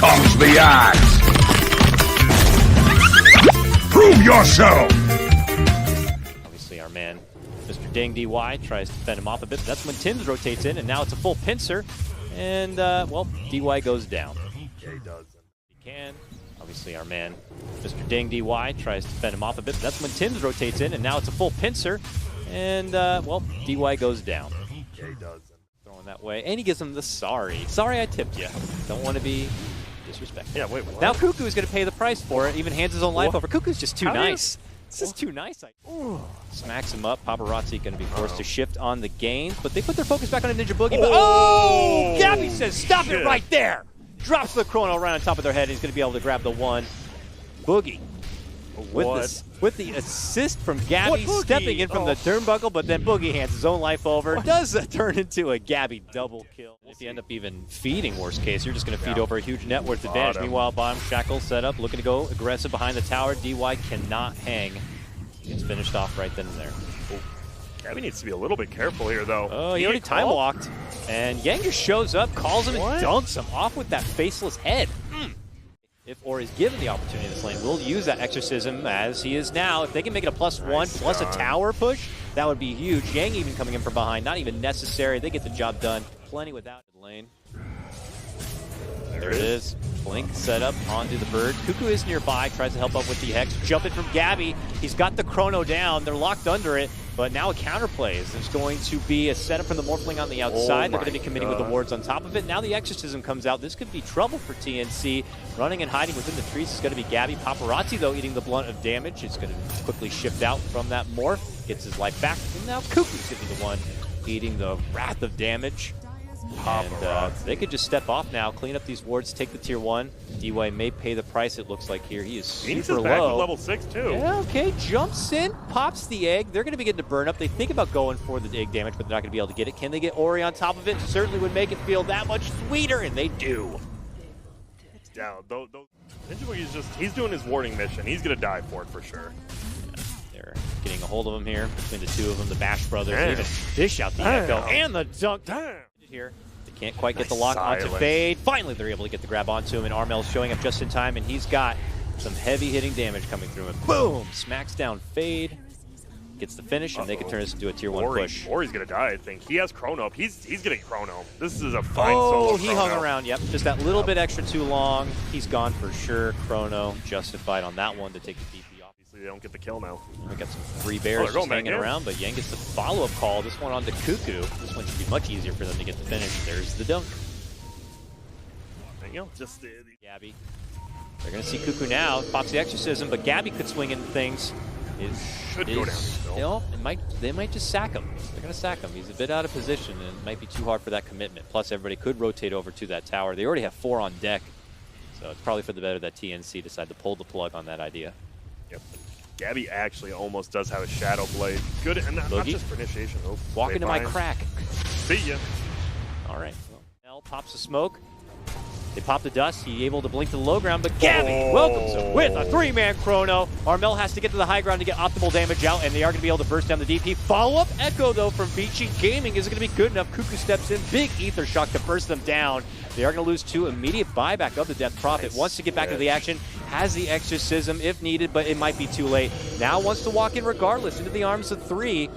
comes the axe! Prove yourself! Obviously, our man, Mr. Ding DY, tries to fend him off a bit. But that's when Tim's rotates in, and now it's a full pincer. And, well, DY goes down. Yeah, he does. He can. Obviously, our man, Mr. Ding DY, tries to fend him off a bit. But that's when Tim's rotates in, and now it's a full pincer. And, well, DY goes down. Yeah, he does. Throwing that way. And he gives him the sorry. Sorry I tipped you. Don't want to be disrespectful. Yeah, wait, what? Now Cuckoo is going to pay the price for it, even hands his own life over. Cuckoo's just too How nice. It's just too nice. Smacks him up. Paparazzi going to be forced to shift on the gains, but they put their focus back on a Ninja Boogie. Oh! Gabby says, stop it right there! Drops the Chrono right on top of their head, and he's going to be able to grab the one. Boogie. With the assist from Gabby, stepping in from the turnbuckle, but then Boogie hands his own life over. Does turn into a Gabby double kill. If you end up even feeding, worst case, you're just going to feed over a huge net worth advantage. Meanwhile, bottom Shackle set up, looking to go aggressive behind the tower. DY cannot hang. Gets finished off right then and there. Gabby needs to be a little bit careful here, though. Oh, he already time walked. And Yang just shows up, calls him, and dunks him off with that faceless head. If Ori is given the opportunity in this lane, we'll use that exorcism as he is now. If they can make it a +1 plus a tower push, that would be huge. Yang even coming in from behind, not even necessary. They get the job done. Plenty without the lane. There it is. Blink set up onto the bird. Cuckoo is nearby, tries to help up with the Hex. Jumping from Gabby. He's got the Chrono down. They're locked under it, but now a counterplay is. There's going to be a setup from the Morphling on the outside. They're going to be committing with the wards on top of it. Now the Exorcism comes out. This could be trouble for TNC. Running and hiding within the trees is going to be Gabby. Paparazzi, though, eating the blunt of damage. It's going to quickly shift out from that Morph. Gets his life back. And now Cuckoo's going to be the one eating the wrath of damage. And they could just step off now, clean up these wards, take the tier 1. DY may pay the price, it looks like here. He is super low. Back to level 6 too. Yeah, okay, jumps in, pops the egg. They're going to be getting to burn up. They think about going for the egg damage, but they're not going to be able to get it. Can they get Ori on top of it? Certainly would make it feel that much sweeter, and they do. It's down. Ninja Boogie's just, he's doing his warding mission. He's going to die for it for sure. They're getting a hold of him here, between the two of them, the Bash brothers. They even dish out the echo and the dunk. Here. They can't quite get the lock onto Fade. Finally, they're able to get the grab onto him, and Armel's showing up just in time, and he's got some heavy hitting damage coming through him. Boom! Smacks down Fade. Gets the finish, and they can turn this into a tier 1 push. Ori's going to die, I think. He has Chrono up. He's getting Chrono. This is a fine solo. Oh, he hung around. Yep, just that little bit extra too long. He's gone for sure. Chrono justified on that one to take the DP off. They don't get the kill now. We got some free bears just hanging around, but Yang gets the follow-up call. This one on to Cuckoo. This one should be much easier for them to get the finish. There's the dunk. There you go. Just Gabby. They're going to see Cuckoo now. Pops the exorcism, but Gabby could swing into things. Should go down still. You know, they might just sack him. They're going to sack him. He's a bit out of position, and it might be too hard for that commitment. Plus, everybody could rotate over to that tower. They already have 4 on deck, so it's probably for the better that TNC decide to pull the plug on that idea. Yep. Gabby actually almost does have a Shadow Blade. Good, and not just for initiation. Oh, walk into my crack. See ya. All right. Well, pops the smoke. They pop the dust. He able to blink to the low ground, but Gabby welcomes him with a 3-man Chrono. Armel has to get to the high ground to get optimal damage out, and they are going to be able to burst down the DP. Follow-up Echo, though, from Vici. Gaming isn't going to be good enough. Cuckoo steps in. Big Ether Shock to burst them down. They are going to lose 2. Immediate buyback of the Death Prophet. Wants to get back into the action. Has the Exorcism if needed, but it might be too late. Now wants to walk in regardless into the arms of 3.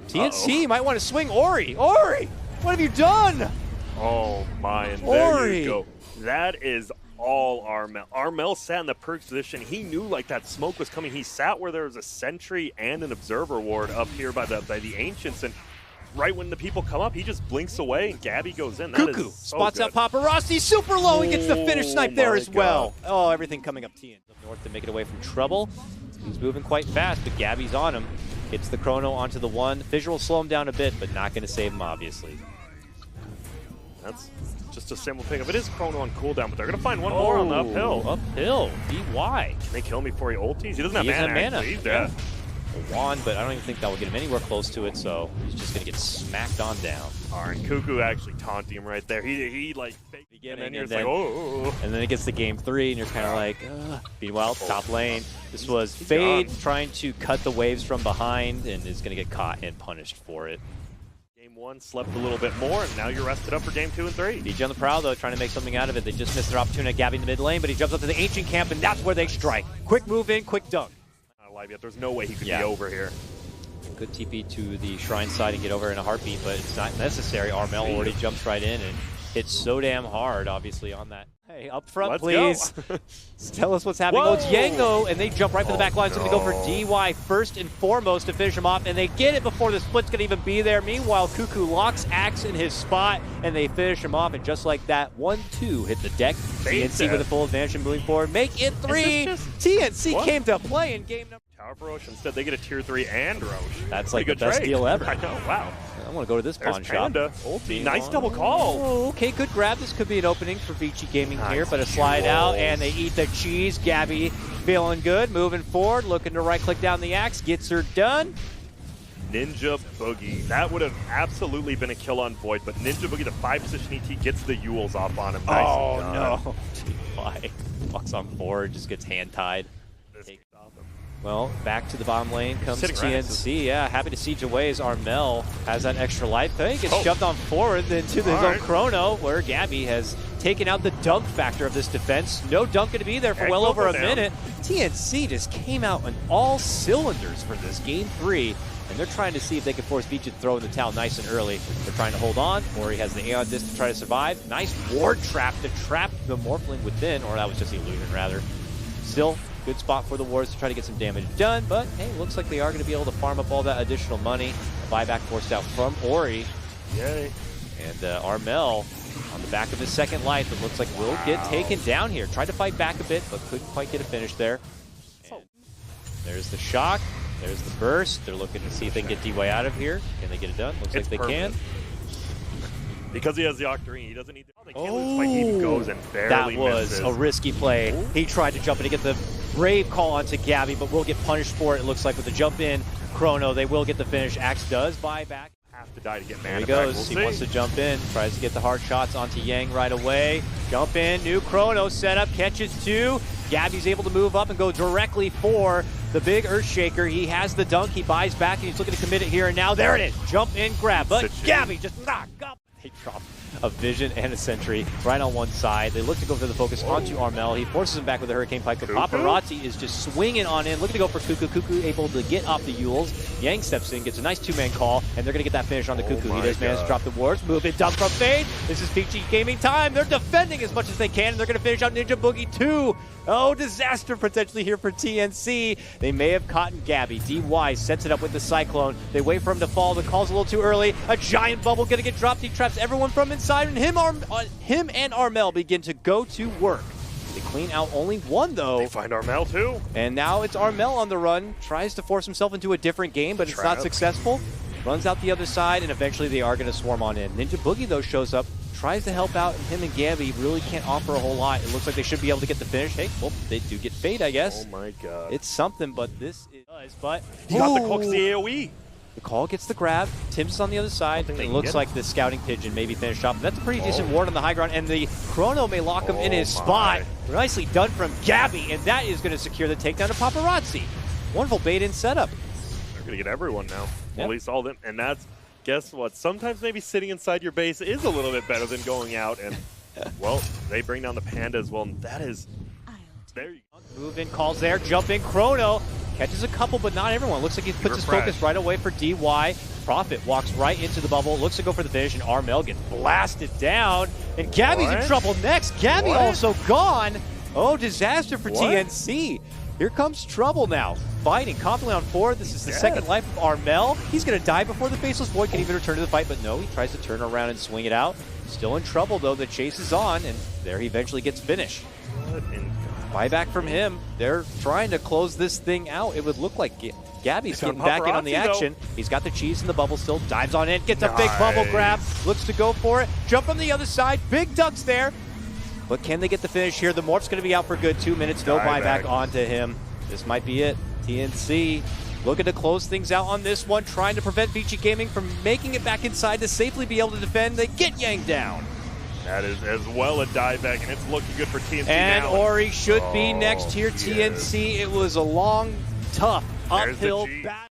TNC might want to swing Ori. Ori! What have you done? Oh, my. And there you go. That is all Armel. Armel sat in the perch position. He knew like that smoke was coming. He sat where there was a sentry and an observer ward up here by the Ancients, and right when the people come up, he just blinks away and Gabby goes in. That Cuckoo is so spots good. out Paparazzi super low. He gets the finish snipe there as well. Oh, everything coming up TN up north to make it away from trouble. He's moving quite fast, but Gabby's on him. Hits the Chrono onto the 1. Visual will slow him down a bit, but not going to save him, obviously. That's just a simple pickup. It is Chrono on cooldown, but they're going to find one more on the uphill. Uphill. DY. Can they kill him before he ulties? He doesn't have mana. He's dead. A wand, but I don't even think that will get him anywhere close to it, so he's just going to get smacked on down. All right, Cuckoo actually taunting him right there. He like, and then it gets to game 3, and you're kind of like, meanwhile, top lane. This was Fade trying to cut the waves from behind, and is going to get caught and punished for it. Game 1, slept a little bit more, and now you're rested up for game 2 and 3. Vici on the prowl, though, trying to make something out of it. They just missed their opportunity at Gabby in the mid lane, but he jumps up to the Ancient camp, and that's where they strike. Quick move in, quick dunk. Not alive yet. There's no way he could be over here. Good TP to the Shrine side and get over in a heartbeat, but it's not necessary. Armel already jumps right in and hits so damn hard, obviously, on that. Hey, up front, please. Tell us what's happening. Oh, it's Yango, and they jump right for the back line. So they go for DY first and foremost to finish him off, and they get it before the split's going to even be there. Meanwhile, Kuku locks Axe in his spot, and they finish him off, and just like that, 1-2 hit the deck. TNC with a full advantage and moving forward. Make it 3. TNC came to play in game number. Tower for Roche. Instead, they get a tier 3 and Roche. That's like the best deal ever. I know, wow. I want to go to this pawn shop. Nice double call. Oh, okay, good grab. This could be an opening for Vici Gaming here, but a slide out, and they eat the cheese. Gabby feeling good, moving forward, looking to right-click down the Axe, gets her done. Ninja Boogie. That would have absolutely been a kill on Void, but Ninja Boogie, the 5-position ET, gets the Yules off on him. Nice. Oh, no. DY walks on forward, just gets hand-tied. Well, back to the bottom lane comes TNC. Yeah, happy to siege away as Armel has that extra life. I think he gets shoved on forward into the zone chrono, where Gabby has taken out the dunk factor of this defense. No dunk going to be there for well over a minute. TNC just came out on all cylinders for this game 3. And they're trying to see if they can force Vici to throw in the towel nice and early. They're trying to hold on, or he has the Aeon Disc to try to survive. Nice ward trap to trap the Morphling within, or that was just the illusion rather. Still, good spot for the wards to try to get some damage done, but hey, looks like they are going to be able to farm up all that additional money. A buyback forced out from Ori. Yay. And Armel on the back of his second life, it looks like will get taken down here. Tried to fight back a bit, but couldn't quite get a finish there. And there's the shock. There's the burst. They're looking to see if they can get D-Way out of here. Can they get it done? Looks like they can. Because he has the Octarine, he doesn't need to. They can't lose. He even goes and barely misses. That was a risky play. He tried to jump in to get the brave call onto Gabby, but will get punished for it. It looks like with the jump in chrono, they will get the finish. Axe does buy back. Have to die to get mana. There he goes. He wants to jump in. Tries to get the hard shots onto Yang right away. Jump in. New chrono setup. Catches 2. Gabby's able to move up and go directly for the big Earthshaker. He has the dunk. He buys back, and he's looking to commit it here and now. There it is. Jump in, grab. But Gabby just knocked up. They drop a Vision and a Sentry right on one side. They look to go for the focus onto Armel. He forces him back with the Hurricane Pike, but Paparazzi is just swinging on in, looking to go for Kuku. Kuku able to get off the Yules. Yang steps in, gets a nice 2-man call, and they're going to get that finish on the Kuku. He does manage to drop the wards, move it, dump from Fade. This is Vici Gaming time. They're defending as much as they can, and they're going to finish out Ninja Boogie 2. Oh, disaster potentially here for TNC. They may have caught Gabby. DY sets it up with the Cyclone. They wait for him to fall. The call's a little too early. A giant bubble going to get dropped. He traps everyone from inside, and him and Armel begin to go to work. They clean out only one, though. They find Armel, too. And now it's Armel on the run. Tries to force himself into a different game, but it's not successful. Runs out the other side, and eventually they are going to swarm on in. Ninja Boogie, though, shows up. Tries to help out, and him and Gabby really can't offer a whole lot. It looks like they should be able to get the finish. Hey, well, they do get Fade, I guess. Oh my god. It's something, but this is, but he got the Cook's AoE. The call gets the grab. Tim's on the other side. It looks like the Scouting Pigeon maybe finished off. That's a pretty decent ward on the high ground, and the Chrono may lock him in his spot. Nicely done from Gabby, and that is going to secure the takedown of Paparazzi. Wonderful bait-in setup. They're going to get everyone now. At least all of them, and that's... Guess what? Sometimes maybe sitting inside your base is a little bit better than going out, and, well, they bring down the Panda as well, and that is... There you go. Move in, calls there, jump in, Chrono. Catches a couple, but not everyone. Looks like he puts his focus right away for DY. Prophet walks right into the bubble, looks to go for the finish, and Armel gets blasted down. And Gabby's in trouble next. Gabby also gone. Oh, disaster for TNC. Here comes trouble now. Fighting confidently on forward. This is the second life of Armel. He's going to die before the Faceless Void can even return to the fight, but no, he tries to turn around and swing it out. Still in trouble, though. The chase is on, and there he eventually gets finished. Buyback from him. They're trying to close this thing out. It would look like Gabby's getting back in on the action. He's got the cheese in the bubble still. Dives on in. Gets a big bubble grab. Looks to go for it. Jump from the other side. Big ducks there. But can they get the finish here? The Morph's going to be out for good 2 minutes. No buyback onto him. This might be it. TNC looking to close things out on this one. Trying to prevent Vici Gaming from making it back inside to safely be able to defend. They get Yang down. That is as well a dive back, and it's looking good for TNC and now. Ori should be next here. TNC, it was a long, tough, uphill battle.